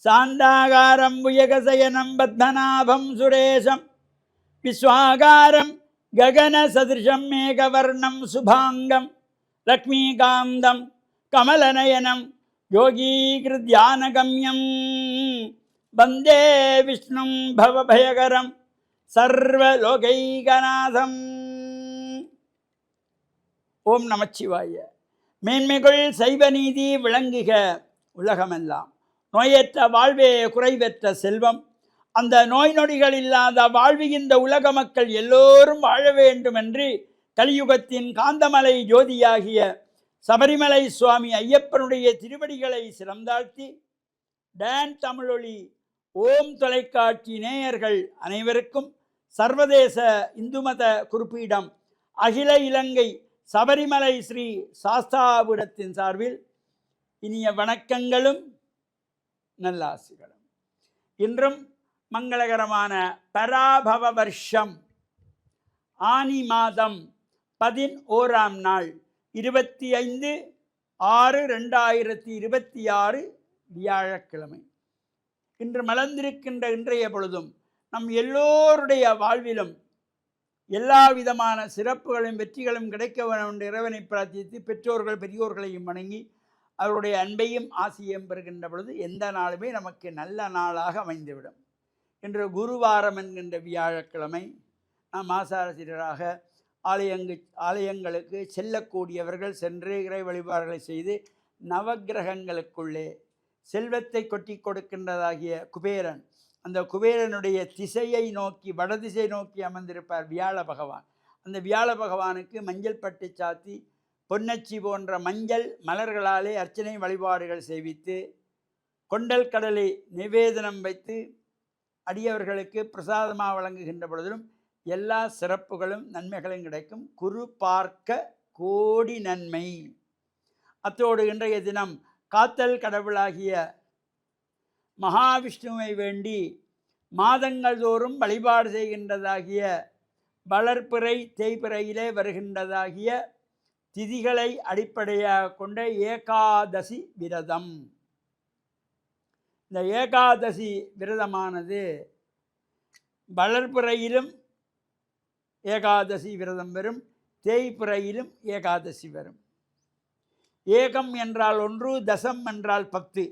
சாந்தாகாரம் புயகசயனம் பத்மநாபம் சுரேஷம் விஸ்வாகாரம் ககன சதிருஷம் மேகவர்ணம் சுபாங்கம் லக்ஷ்மீகாந்தம் கமலநயனம் யோகீகிருத்யானகம்யம் வந்தே விஷ்ணும் பவபயகரம் சர்வலோகைகநாதம். ஓம் நமச்சிவாய. மேன்மைகள் சைவ நீதி விளங்குக உலகமெல்லாம். நோயற்ற வாழ்வே குறைவற்ற செல்வம். அந்த நோய் நொடிகள் இல்லாத வாழ்வு இந்த உலக மக்கள் எல்லோரும் வாழ வேண்டும் என்று கலியுகத்தின் காந்தமலை ஜோதியாகிய சபரிமலை சுவாமி ஐயப்பனுடைய திருவடிகளை சிறந்தாழ்த்தி டான் தமிழொலி ஓம் தொலைக்காட்சி நேயர்கள் அனைவருக்கும் சர்வதேச இந்து மத குறிப்பீடம் அகில இலங்கை சபரிமலை ஸ்ரீ சாஸ்தாபுரத்தின் சார்பில் இனிய வணக்கங்களும் நல்லாசிகளும். இன்றும் மங்களகரமான பராபவ வருஷம் ஆனி மாதம் 11ஆம் நாள் 25/6/2026 வியாழக்கிழமை. இன்று மலர்ந்திருக்கின்ற இன்றைய பொழுதும் நம் எல்லோருடைய வாழ்விலும் எல்லா விதமான சிறப்புகளும் வெற்றிகளும் கிடைக்க வேண்டும் என்று இறைவனை பிரார்த்தித்து பெற்றோர்கள் பெரியோர்களையும் வணங்கி அவருடைய அன்பையும் ஆசியம் பெறுகின்ற பொழுது எந்த நாளுமே நமக்கு நல்ல நாளாக அமைந்துவிடும். இன்று குருவாரம் என்கின்ற வியாழக்கிழமை நாம் ஆசாரசிரியராக ஆலயங்களுக்கு செல்லக்கூடியவர்கள் சென்று இறை வழிபாடுகளை செய்து நவக்கிரகங்களுக்குள்ளே செல்வத்தை கொட்டி கொடுக்கின்றதாகிய குபேரன், அந்த குபேரனுடைய திசையை நோக்கி வடதிசை நோக்கி அமர்ந்திருப்பார் வியாழ பகவான். அந்த வியாழ பகவானுக்கு மஞ்சள் பட்டு சாத்தி பொன்னச்சி போன்ற மஞ்சள் மலர்களாலே அர்ச்சனை வழிபாடுகள் செய்வித்து கொண்டல் கடலை நிவேதனம் வைத்து அடியவர்களுக்கு பிரசாதமாக வழங்குகின்ற பொழுதிலும் எல்லா சிறப்புகளும் நன்மைகளும் கிடைக்கும். குரு பார்க்க கோடி நன்மை. அத்தோடு இன்றைய தினம் காத்தல் கடவுளாகிய மகாவிஷ்ணுவை வேண்டி மாதங்கள் தோறும் வழிபாடு செய்கின்றதாகிய வளர்ப்பிறை தேய்பிறையிலே வருகின்றதாகிய திதிகளை அடிப்படையாக கொண்ட ஏகாதசி விரதம். இந்த ஏகாதசி விரதமானது வளர்ப்பிறையிலும் ஏகாதசி விரதம் வரும், தேய்பிறையிலும் ஏகாதசி வரும். ஏகம் என்றால் 1, தசம் என்றால் 10,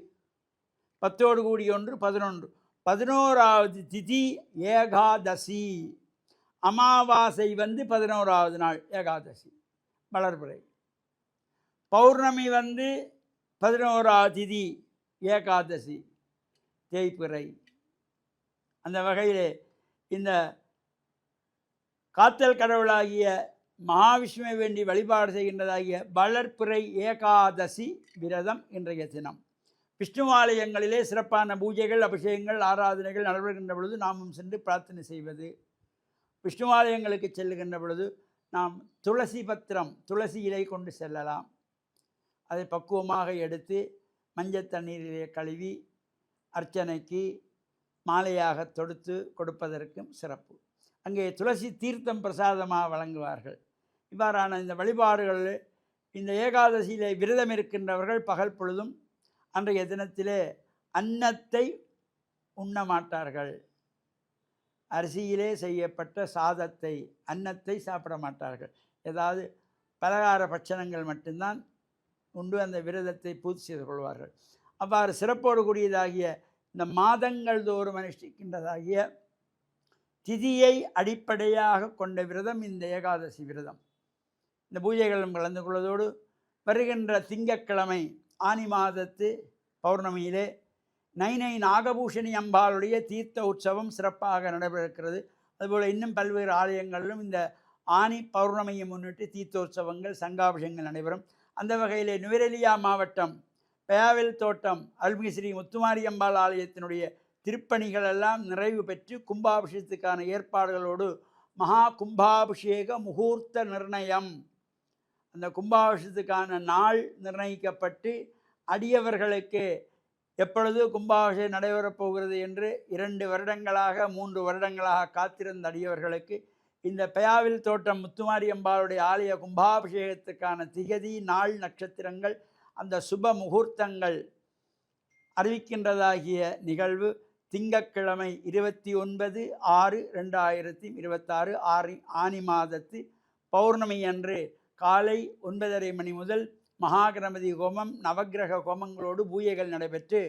10ஓடு கூடி 1 11. 11வது திதி ஏகாதசி. அமாவாசை 11வது நாள் ஏகாதசி வளர்பிறை. பௌர்ணமி 11வது திதி ஏகாதசி தேய்பிறை. அந்த வகையிலே இந்த காத்தல் கடவுளாகிய மகாவிஷ்ணுவை வேண்டி வழிபாடு செய்கின்றதாகிய வளர்ப்பிறை ஏகாதசி விரதம் இன்றைய தினம். விஷ்ணு ஆலயங்களிலே சிறப்பான பூஜைகள், அபிஷேகங்கள், ஆராதனைகள் நடைபெறுகின்ற பொழுது நாமும் சென்று பிரார்த்தனை செய்வது. விஷ்ணு ஆலயங்களுக்கு செல்லுகின்ற பொழுது நாம் துளசி பத்திரம், துளசி இலை கொண்டு செல்லலாம். அதை பக்குவமாக எடுத்து மஞ்சள் தண்ணீரிலே கழுவி அர்ச்சனைக்கு மாலையாக தொடுத்து கொடுப்பதற்கும் சிறப்பு. அங்கே துளசி தீர்த்தம் பிரசாதமாக வழங்குவார்கள். இவ்வாறான இந்த வழிபாடுகளில் இந்த ஏகாதசியிலே விரதம் இருக்கின்றவர்கள் பகல் பொழுதும் அன்றைய தினத்திலே அன்னத்தை உண்ண மாட்டார்கள். அரிசியிலே செய்யப்பட்ட சாதத்தை, அன்னத்தை சாப்பிட மாட்டார்கள். ஏதாவது பலகார பட்சணங்கள் மட்டும்தான் உண்டு அந்த விரதத்தை பூர்த்தி செய்து கொள்வார்கள். அவ்வாறு சிறப்போடு கூடியதாகிய இந்த மாதங்கள் தோறும் அனுஷ்டிக்கின்றதாகிய திதியை அடிப்படையாக கொண்ட விரதம் இந்த ஏகாதசி விரதம். இந்த பூஜைகளும் கலந்து கொள்வதோடு வருகின்ற திங்கட்கிழமை ஆனி மாதத்து பௌர்ணமியிலே நைனை நாகபூஷணி அம்பாளுடைய தீர்த்த உற்சவம் சிறப்பாக நடைபெறுகிறது. அதுபோல் இன்னும் பல்வேறு ஆலயங்களிலும் இந்த ஆனி பௌர்ணமியை முன்னிட்டு தீர்த்தோற்சவங்கள், சங்காபிஷேகங்கள் நடைபெறும். அந்த வகையிலே நுவரெலியா மாவட்டம் பேயாவில் தோட்டம் அருள்மிகு ஸ்ரீ முத்துமாரியம்பாள் ஆலயத்தினுடைய திருப்பணிகள் எல்லாம் நிறைவு பெற்று கும்பாபிஷேகத்துக்கான ஏற்பாடுகளோடு மகா கும்பாபிஷேக முகூர்த்த நிர்ணயம், அந்த கும்பாபிஷேகத்துக்கான நாள் நிர்ணயிக்கப்பட்டு அடியவர்களுக்கு எப்பொழுது கும்பாபிஷேகம் நடைபெறப் போகிறது என்று 2 வருடங்களாக 3 வருடங்களாக காத்திருந்த அடியவர்களுக்கு இந்த பேயாவில் தோட்டம் முத்துமாரியம்பாளுடைய ஆலய கும்பாபிஷேகத்துக்கான திகதி, நாள், நட்சத்திரங்கள், அந்த சுப முகூர்த்தங்கள் அறிவிக்கின்றதாகிய நிகழ்வு திங்கட்கிழமை 29/6/2026 ஆனி மாதத்து பௌர்ணமி அன்று காலை 9:30 மணி முதல் மகாகணபதி ஹோமம் நவக்கிரக ஹோமங்களோடு பூஜைகள் நடைபெற்று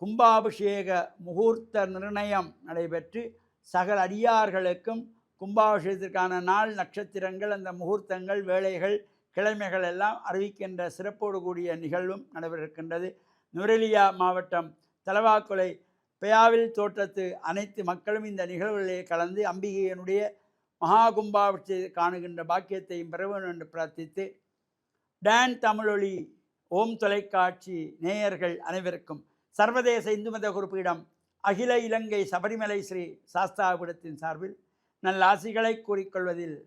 கும்பாபிஷேக முகூர்த்த நிர்ணயம் நடைபெற்று சகல அடியார்களுக்கும் கும்பாபிஷேகத்திற்கான நாள் நட்சத்திரங்கள் அந்த முகூர்த்தங்கள் வேளைகள் கிழமைகள் எல்லாம் அறிவிக்கின்ற சிறப்போடு கூடிய நிகழ்வும் நடைபெறுகின்றது. நுவரெலியா மாவட்டம் தலவாக்குளை பெயாவில் தோட்டத்து அனைத்து மக்களும் இந்த நிகழ்வுகளிலே கலந்து அம்பிகையினுடைய மகா கும்பாபிஷேகத்தை காணுகின்ற பாக்கியத்தையும் பெற வேண்டும் என்று பிரார்த்தித்து டான் தமிழொலி ஓம் தொலைக்காட்சி நேயர்கள் அனைவருக்கும் சர்வதேச இந்து மத குறிப்பீடம் அகில இலங்கை சபரிமலை ஸ்ரீ சாஸ்தாபீடத்தின் சார்பில் நல்லாசிகளை கூறிக்கொள்வதில்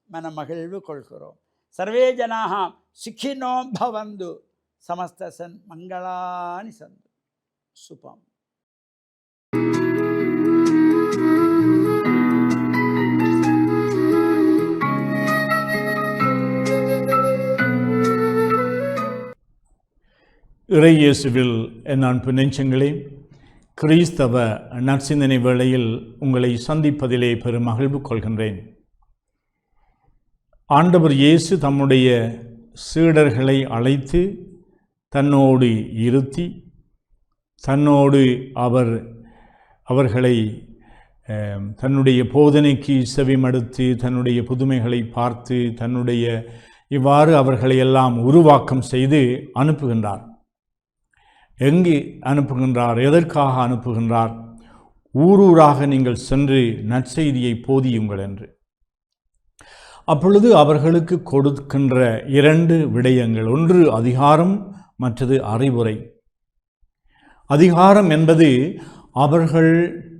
மனமகிழ்வு கொள்கிறோம். சர்வே ஜனாக சுகினோ பவந்து சமஸ்தசன் மங்களானி சந்து சுபம். இறையேசுவில் என் அன்பு நெஞ்சங்களே, கிறிஸ்தவ நற்சிந்தனை வேளையில் உங்களை சந்திப்பதிலே பெரும் மகிழ்வு கொள்கின்றேன். ஆண்டவர் இயேசு தம்முடைய சீடர்களை அழைத்து தன்னோடு இருத்தி தன்னோடு அவர்களை தன்னுடைய போதனைக்கு செவிமடுத்து தன்னுடைய புதுமைகளை பார்த்து தன்னுடைய இவ்வாறு அவர்களை எல்லாம் உருவாக்கம் செய்து அனுப்புகின்றார். எங்கே அனுப்புகின்றார்? எதற்காக அனுப்புகின்றார்? ஊரூராக நீங்கள் சென்று நற்செய்தியை போதியுங்கள் என்று. அப்பொழுது அவர்களுக்கு கொடுக்கின்ற 2 விடயங்கள், ஒன்று அதிகாரம், மற்றது அறிவுரை. அதிகாரம் என்பது அவர்கள்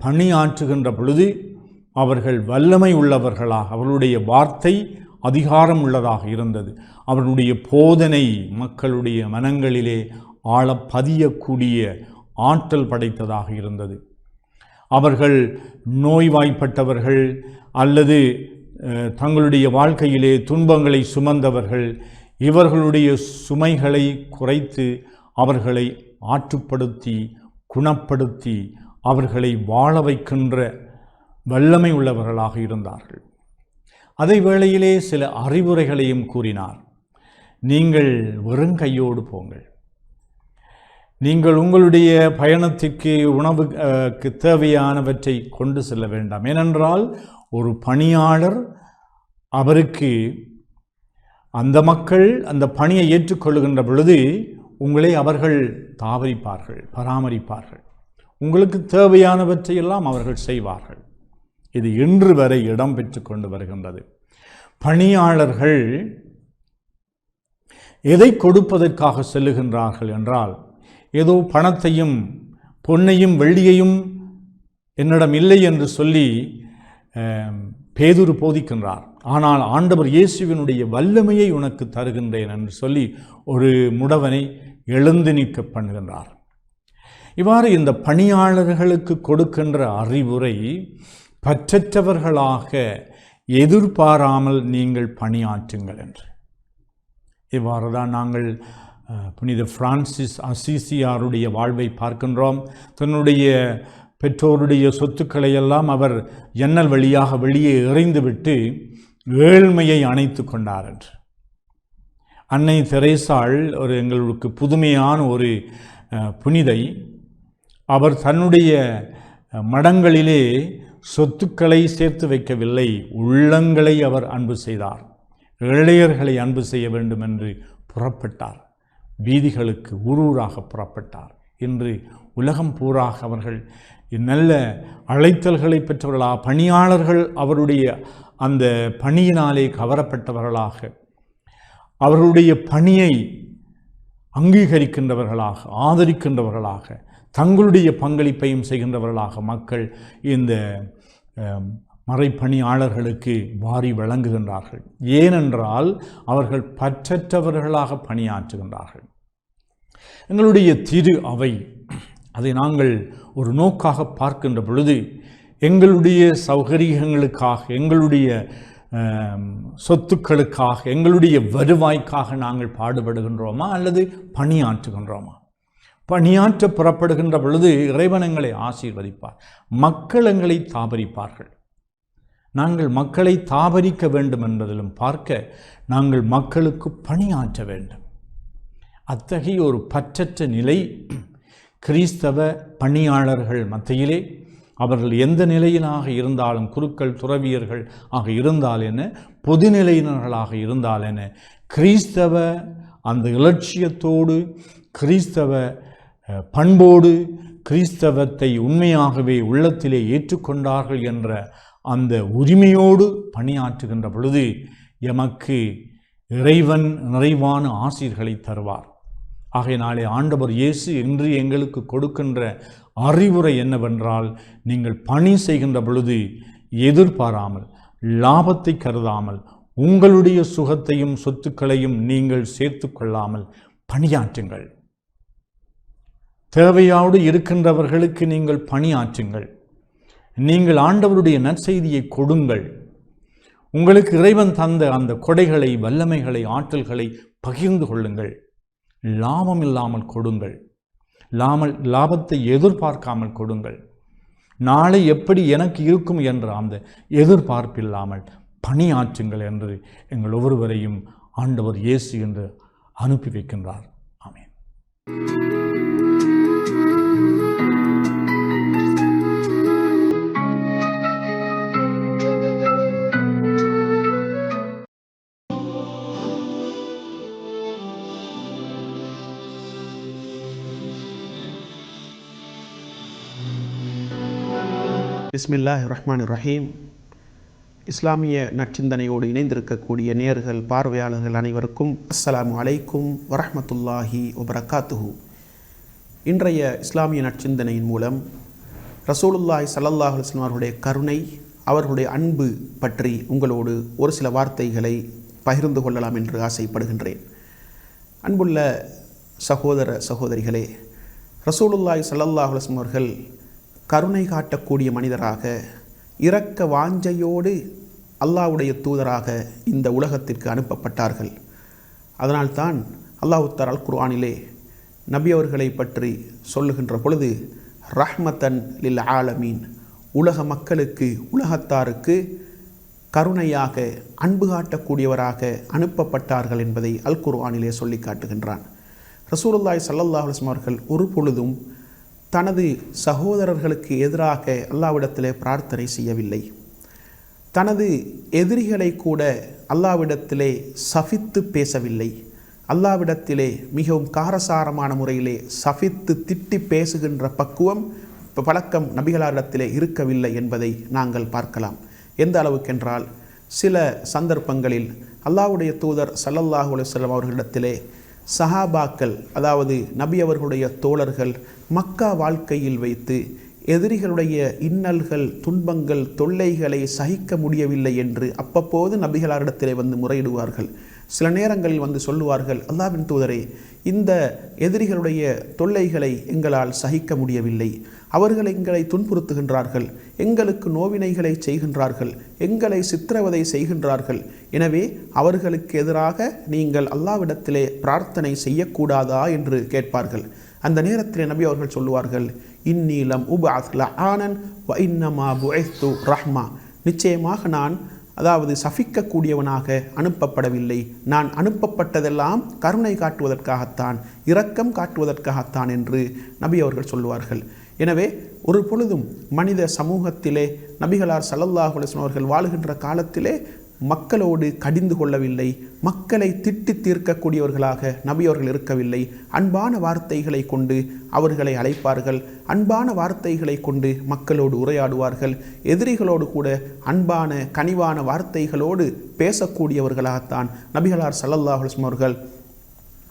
பணியாற்றுகின்ற பொழுது அவர்கள் வல்லமை உள்ளவர்களாக, அவர்களுடைய வார்த்தை அதிகாரம் உள்ளதாக இருந்தது. அவர்களுடைய போதனை மக்களுடைய மனங்களிலே ஆழ பதியக்கூடிய ஆற்றல் படைத்ததாக இருந்தது. அவர்கள் நோய்வாய்ப்பட்டவர்கள் அல்லது தங்களுடைய வாழ்க்கையிலே துன்பங்களை சுமந்தவர்கள், இவர்களுடைய சுமைகளை குறைத்து அவர்களை ஆற்றுப்படுத்தி குணப்படுத்தி அவர்களை வாழ வைக்கின்ற வல்லமை உள்ளவர்களாக இருந்தார்கள். அதே வேளையிலே சில அறிவுரைகளையும் கூறினார். நீங்கள் வெறுங்கையோடு போங்கள். நீங்கள் உங்களுடைய பயணத்திற்கு உணவுக்கு தேவையானவற்றை கொண்டு செல்ல வேண்டாம். ஏனென்றால் ஒரு பணியாளர் அவருக்கு அந்த மக்கள் அந்த பணியை ஏற்றுக்கொள்ளுகின்ற பொழுது உங்களை அவர்கள் தாவரிப்பார்கள், பராமரிப்பார்கள். உங்களுக்கு தேவையானவற்றையெல்லாம் அவர்கள் செய்வார்கள். இது இன்று வரை இடம்பெற்று கொண்டு வருகின்றது. பணியாளர்கள் எதை கொடுப்பதற்காக செல்லுகின்றார்கள் என்றால், ஏதோ பணத்தையும் பொன்னையும் வெள்ளியையும் என்னிடம் இல்லை என்று சொல்லி பேதுரு போதிக்கின்றார். ஆனால் ஆண்டவர் இயேசுவினுடைய வல்லமையை உனக்கு தருகின்றேன் என்று சொல்லி ஒரு முடவனை எழுந்து நிற்க பண்ணுகின்றார். இவ்வாறு இந்த பணியாளர்களுக்கு கொடுக்கின்ற அறிவுரை, பற்றற்றவர்களாக எதிர்பாராமல் நீங்கள் பணியாற்றுங்கள் என்று. இவ்வாறு தான் நாங்கள் புனித பிரான்சிஸ் அசிசியாருடைய வாழ்வை பார்க்கின்றோம். தன்னுடைய பெற்றோருடைய சொத்துக்களை எல்லாம் அவர் ஜன்னல் வழியாக வெளியே எறிந்துவிட்டு ஏழ்மையை அணைத்து கொண்டார் என்று. அன்னை தெரேசாள் ஒரு எங்களுக்கு புதுமையான ஒரு புனிதை. அவர் தன்னுடைய மடங்களிலே சொத்துக்களை சேர்த்து வைக்கவில்லை, உள்ளங்களை அவர் அன்பு செய்தார். ஏழையர்களை அன்பு செய்ய வேண்டும் என்று புறப்பட்டார். வீதிகளுக்கு ஊரூராக புறப்பட்டார். இன்று உலகம் பூராக அவர்கள் நல்ல அழைத்தல்களை பெற்றவர்களாக, பணியாளர்கள் அவருடைய அந்த பணியினாலே கவரப்பட்டவர்களாக, அவர்களுடைய பணியை அங்கீகரிக்கின்றவர்களாக, ஆதரிக்கின்றவர்களாக, தங்களுடைய பங்களிப்பையும் செய்கின்றவர்களாக மக்கள் இந்த மறைப்பணியாளர்களுக்கு வாரி வழங்குகின்றார்கள். ஏனென்றால் அவர்கள் பற்றற்றவர்களாக பணியாற்றுகின்றார்கள். எங்களுடைய திரு அவை அதை நாங்கள் ஒரு நோக்காக பார்க்கின்ற பொழுது, எங்களுடைய சௌகரியங்களுக்காக, எங்களுடைய சொத்துக்களுக்காக, எங்களுடைய வருவாய்க்காக நாங்கள் பாடுபடுகின்றோமா அல்லது பணியாற்றுகின்றோமா? பணியாற்ற புறப்படுகின்ற பொழுது இறைவன் எங்களை ஆசீர்வதிப்பார். மக்கள் எங்களை தாபரிப்பார்கள். நாங்கள் மக்களை தாபரிக்க வேண்டும் என்பதிலும் பார்க்க நாங்கள் மக்களுக்கு பணியாற்ற வேண்டும். அத்தகைய ஒரு பற்றற்ற நிலை கிறிஸ்தவ பணியாளர்கள் மத்தியிலே, அவர்கள் எந்த நிலையிலாக இருந்தாலும், குருக்கள் துறவியர்கள் ஆக இருந்தால் என்ன, பொதுநிலையினர்களாக இருந்தால் என்ன, கிறிஸ்தவ அந்த இலட்சியத்தோடு, கிறிஸ்தவ பண்போடு, கிறிஸ்தவத்தை உண்மையாகவே உள்ளத்திலே ஏற்றுக்கொண்டார்கள் என்ற அந்த உரிமையோடு பணியாற்றுகின்ற பொழுது எமக்கு இறைவன் நிறைவான ஆசீர்களை தருவார். ஆகையினாலே ஆண்டவர் இயேசு இன்று எங்களுக்கு கொடுக்கின்ற அறிவுரை என்னவென்றால், நீங்கள் பணி செய்கின்ற பொழுது எதிர்பாராமல், லாபத்தை கருதாமல், உங்களுடைய சுகத்தையும் சொத்துக்களையும் நீங்கள் சேர்த்து கொள்ளாமல் பணியாற்றுங்கள். தேவையோடு இருக்கின்றவர்களுக்கு நீங்கள் பணியாற்றுங்கள். நீங்கள் ஆண்டவருடைய நற்செய்தியை கொடுங்கள். உங்களுக்கு இறைவன் தந்த அந்த கொடைகளை, வல்லமைகளை, ஆற்றல்களை பகிர்ந்து கொள்ளுங்கள். லாபம் இல்லாமல் கொடுங்கள். லாபத்தை எதிர்பார்க்காமல் கொடுங்கள். நாளை எப்படி எனக்கு இருக்கும் என்ற அந்த எதிர்பார்ப்பில்லாமல் பணியாற்றுங்கள் என்று எங்கள் ஒவ்வொருவரையும் ஆண்டவர் இயேசு என்று அனுப்பி வைக்கின்றார். ஆமென். பிஸ்மில்லாஹிர் ரஹ்மானிர் ரஹீம். இஸ்லாமிய நற்சிந்தனையோடு இணைந்திருக்கக்கூடிய நேயர்கள், பார்வையாளர்கள் அனைவருக்கும் அஸ்ஸலாமு அலைக்கும் வரஹ்மத்துல்லாஹி வபரகாத்துஹு. இன்றைய இஸ்லாமிய நற்சிந்தனையின் மூலம் ரசூலுல்லாஹி ஸல்லல்லாஹு அலைஹி வஸல்லம் அவர்களுடைய கருணை, அவர்களுடைய அன்பு பற்றி உங்களோடு ஒரு சில வார்த்தைகளை பகிர்ந்து கொள்ளலாம் என்று ஆசைப்படுகின்றேன். அன்புள்ள சகோதர சகோதரிகளே, ரசூலுல்லாஹி ஸல்லல்லாஹு அலைஹி வஸல்லம் அவர்கள் கருணை காட்டக்கூடிய மனிதராக, இரக்க வாஞ்சையோடு அல்லாஹ்வுடைய தூதராக இந்த உலகத்திற்கு அனுப்பப்பட்டார்கள். அதனால்தான் அல்லாஹ் தஆலா குர்ஆனிலே நபி அவர்களை பற்றி சொல்லுகின்ற பொழுது ரஹ்மத்தன் லில் ஆலமீன், உலக மக்களுக்கு, உலகத்தாருக்கு கருணையாக, அன்பு காட்டக்கூடியவராக அனுப்பப்பட்டார்கள் என்பதை அல் குர்ஆனிலே சொல்லி காட்டுகின்றான். ரசூலுல்லாஹி ஸல்லல்லாஹு அலைஹி வஸல்லம் அவர்கள் ஒரு பொழுதும் தனது சகோதரர்களுக்கு எதிராக அல்லாஹ்விடத்திலே பிரார்த்தனை செய்யவில்லை. தனது எதிரிகளை கூட அல்லாஹ்விடத்திலே சபித்து பேசவில்லை. அல்லாஹ்விடத்திலே மிகவும் காரசாரமான முறையிலே சபித்து திட்டி பேசுகின்ற பக்குவம், பழக்கம் நபிகளாரிடத்திலே இருக்கவில்லை என்பதை நாங்கள் பார்க்கலாம். எந்த அளவுக்கென்றால், சில சந்தர்ப்பங்களில் அல்லாஹ்வுடைய தூதர் ஸல்லல்லாஹு அலைஹி வஸல்லம் அவர்களிடத்திலே சஹாபாக்கள், அதாவது நபி அவர்களுடைய தோழர்கள், மக்கா வாழ்க்கையில் வைத்து எதிரிகளுடைய இன்னல்கள், துன்பங்கள், தொல்லைகளை சகிக்க முடியவில்லை என்று அப்பப்போது நபிகளாரிடத்திலே வந்து முறையிடுவார்கள். சில நேரங்களில் வந்து சொல்லுவார்கள், அல்லாஹ்வின் தூதரே, இந்த எதிரிகளுடைய தொல்லைகளை எங்களால் சகிக்க முடியவில்லை, அவர்கள் எங்களை துன்புறுத்துகின்றார்கள், எங்களுக்கு நோவினைகளை செய்கின்றார்கள், எங்களை சித்திரவதை செய்கின்றார்கள், எனவே அவர்களுக்கு எதிராக நீங்கள் அல்லாஹ்விடத்திலே பிரார்த்தனை செய்யக்கூடாதா என்று கேட்பார்கள். அந்த நேரத்திலே நபி அவர்கள் சொல்லுவார்கள், இன்னீலம் உபஅத் லஆனன் வ இன்னமா புஇஸ்து ரஹ்மா, நிச்சயமாக நான் சபிக்கக்கூடியவனாக அனுப்பப்படவில்லை, நான் அனுப்பப்பட்டதெல்லாம் கருணை காட்டுவதற்காகத்தான், இரக்கம் காட்டுவதற்காகத்தான் என்று நபி அவர்கள் சொல்லுவார்கள். எனவே ஒரு பொழுதும் மனித சமூகத்திலே நபிகளார் ஸல்லல்லாஹு அலைஹி வஸல்லம் அவர்கள் வாழுகின்ற காலத்திலே மக்களோடு கடிந்து கொள்ளவில்லை, மக்களை திட்டி தீர்க்கக்கூடியவர்களாக நபி அவர்கள் இருக்கவில்லை. அன்பான வார்த்தைகளை கொண்டு அவர்களை அழைப்பார்கள், அன்பான வார்த்தைகளை கொண்டு மக்களோடு உரையாடுவார்கள். எதிரிகளோடு கூட அன்பான கனிவான வார்த்தைகளோடு பேசக்கூடியவர்களாகத்தான் நபிகளார் ஸல்லல்லாஹு அலைஹி வஸல்லம் அவர்கள்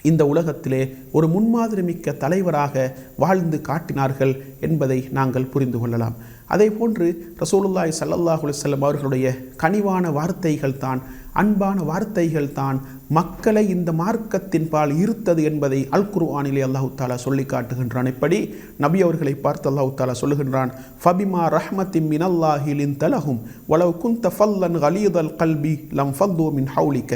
இந்த உலகத்திலே ஒரு முன்மாதிரி மிக்க தலைவராக வாழ்ந்து காட்டினார்கள் என்பதை நாங்கள் புரிந்து கொள்ளலாம். அதே போன்று ரசூலுல்லாஹி ஸல்லல்லாஹு அலைஹி வஸல்லம் அவர்களுடைய கனிவான வார்த்தைகள் தான் அன்பான வார்த்தைகள் தான் மக்களை இந்த மார்க்கத்தின் பால் ஈர்த்தது என்பதை அல் குர்ஆனிலே அல்லாஹ் தஆலா சொல்லி காட்டுகின்றான். இப்படி நபி அவர்களை பார்த்து அல்லாஹ் தஆலா சொல்லுகின்றான், ஃபபிமா ரஹ்மத்தின் மினல்லாஹி லின்தலஹும் வலவ் குன்த ஃபல்லன் கலீதல் கல்பி லம் ஃபல்லு மின் ஹவுலிக.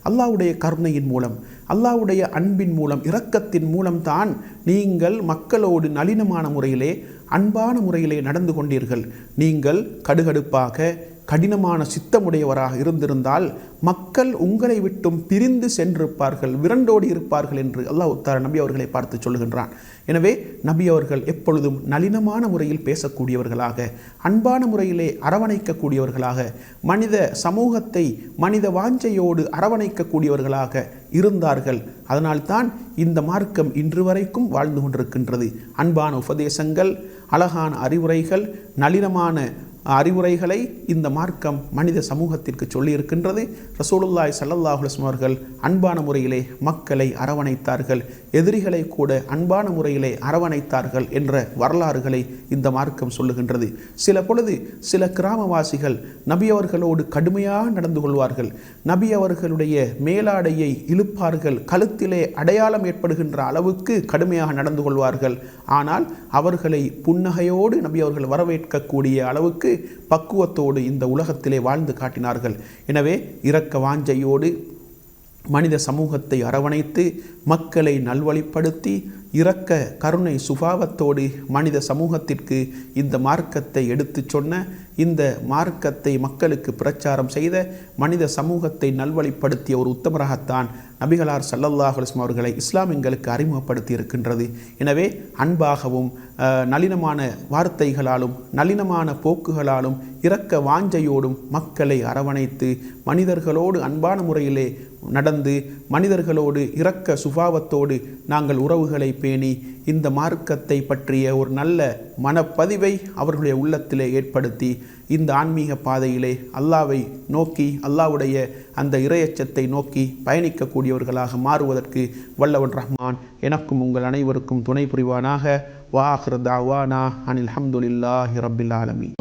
அல்லாஹ்வுடைய கருணையின் மூலம், அல்லாஹ்வுடைய அன்பின் மூலம், இரக்கத்தின் மூலம் தான் நீங்கள் மக்களோடு நளினமான முறையிலே, அன்பான முறையிலே நடந்து கொண்டீர்கள். நீங்கள் கடுகடுப்பாக கடினமான சித்தமுடையவராக இருந்திருந்தால் மக்கள் உங்களை விட்டும் பிரிந்து சென்றிருப்பார்கள், விரண்டோடி இருப்பார்கள் என்று அல்லாஹ் தஆலா நபி அவர்களை பார்த்து சொல்லுகின்றான். எனவே நபி அவர்கள் எப்பொழுதும் நளினமான முறையில் பேசக்கூடியவர்களாக, அன்பான முறையிலே அரவணைக்கக்கூடியவர்களாக, மனித சமூகத்தை மனித வாஞ்சையோடு அரவணைக்கக்கூடியவர்களாக இருந்தார்கள். அதனால்தான் இந்த மார்க்கம் இன்று வரைக்கும் வாழ்ந்து கொண்டிருக்கின்றது. அன்பான உபதேசங்கள், அழகான அறிவுரைகள், நளினமான அறிவுரைகளை இந்த மார்க்கம் மனித சமூகத்திற்கு சொல்லியிருக்கின்றது. ரசூலுல்லாஹி ஸல்லல்லாஹு அலைஹி வஸல்லம் அவர்கள் அன்பான முறையிலே மக்களை அரவணைத்தார்கள், எதிரிகளை கூட அன்பான முறையிலே அரவணைத்தார்கள் என்ற வரலாறுகளை இந்த மார்க்கம் சொல்லுகின்றது. சில பொழுது சில கிராமவாசிகள் நபி அவர்களோடு கடுமையாக நடந்து கொள்வார்கள். நபி அவர்களுடைய மேலாடையை இழுப்பார்கள், கழுத்திலே அடையாளம் ஏற்படுகின்ற அளவுக்கு கடுமையாக நடந்து கொள்வார்கள். ஆனால் அவர்களை புன்னகையோடு நபி அவர்கள் வரவேற்கக்கூடிய அளவுக்கு பக்குவத்தோடு இந்த உலகத்திலே வாழ்ந்து காட்டினார்கள். எனவே இரக்க வாஞ்சையோடு மனித சமூகத்தை அரவணைத்து மக்களை நல்வழிப்படுத்தி இரக்க கருணை சுபாவத்தோடு மனித சமூகத்திற்கு இந்த மார்க்கத்தை எடுத்து சொன்ன, இந்த மார்க்கத்தை மக்களுக்கு பிரச்சாரம் செய்த, மனித சமூகத்தை நல்வழிப்படுத்திய ஒரு உத்தமராகத்தான் நபிகளார் ஸல்லல்லாஹு அலைஹி வஸல்லம் அவர்களை இஸ்லாம் எங்களுக்கு அறிமுகப்படுத்தி இருக்கின்றது. எனவே அன்பாகவும் நளினமான வார்த்தைகளாலும் நளினமான போக்குகளாலும் இரக்க வாஞ்சையோடும் மக்களை அரவணைத்து மனிதர்களோடு அன்பான முறையிலே நடந்து மனிதர்களோடு இரக்க சுபாவத்தோடு நாங்கள் உறவுகளை பேணி இந்த மார்க்கத்தை பற்றிய ஒரு நல்ல மனப்பதிவை அவர்களுடைய உள்ளத்திலே ஏற்படுத்தி இந்த ஆன்மீக பாதையிலே அல்லாவை நோக்கி, அல்லாவுடைய அந்த இறையச்சத்தை நோக்கி பயணிக்கக்கூடியவர்களாக மாறுவதற்கு வல்லவன் ரஹ்மான் எனக்கும் உங்கள் அனைவருக்கும் துணை புரிவானாக. வா ஆகிரு தாவானா அனில் ஹம்துலில்லாஹி ரப்பில் ஆலமீன்.